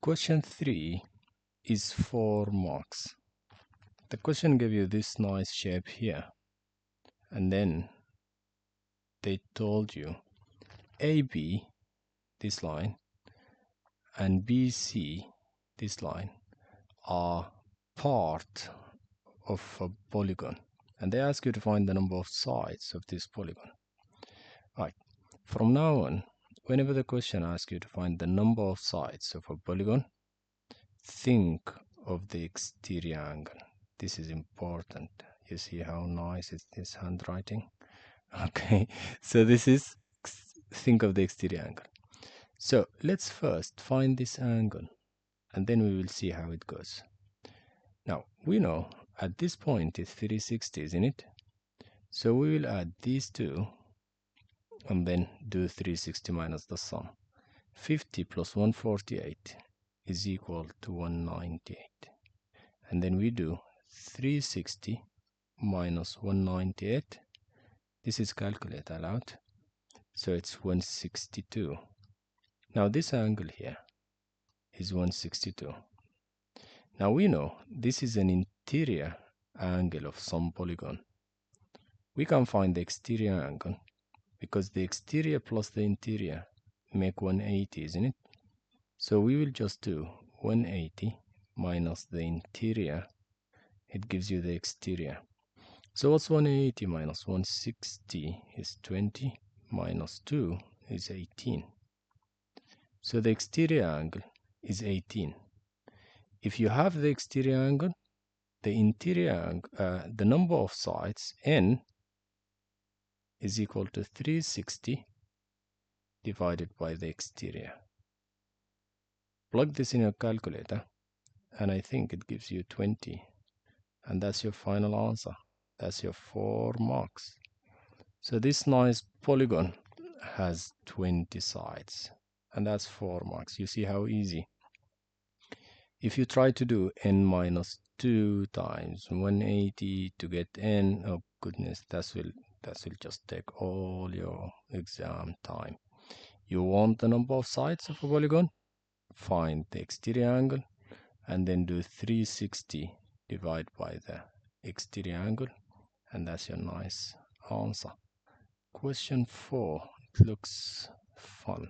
Question 3 is 4 marks. The question gave you this nice shape here, and then they told you AB, this line, and BC, this line, are part of a polygon, and they ask you to find the number of sides of this polygon. Right, from now on, whenever the question asks you to find the number of sides of a polygon, think of the exterior angle. This is important. You see how nice is this handwriting? Okay, so this is, think of the exterior angle. So let's first find this angle, and then we will see how it goes. Now, we know at this point it's 360, isn't it? So we will add these two, and then do 360 minus the sum. 50 plus 148 is equal to 198. And then we do 360 minus 198. This is calculate aloud. So it's 162. Now this angle here is 162. Now we know this is an interior angle of some polygon. We can find the exterior angle because the exterior plus the interior make 180, isn't it? So we will just do 180 minus the interior. It gives you the exterior. So what's 180 minus 160 is 20, minus 2 is 18. So the exterior angle is 18. If you have the exterior angle, the interior the number of sides, n, is equal to 360 divided by the exterior. Plug this in your calculator, and I think it gives you 20. And that's your final answer. That's your 4 marks. So this nice polygon has 20 sides, and that's 4 marks. You see how easy. If you try to do n minus 2 times 180 to get n, oh goodness, that will just take all your exam time. You want the number of sides of a polygon? Find the exterior angle, and then do 360 divided by the exterior angle, and that's your nice answer. Question 4. It looks fun.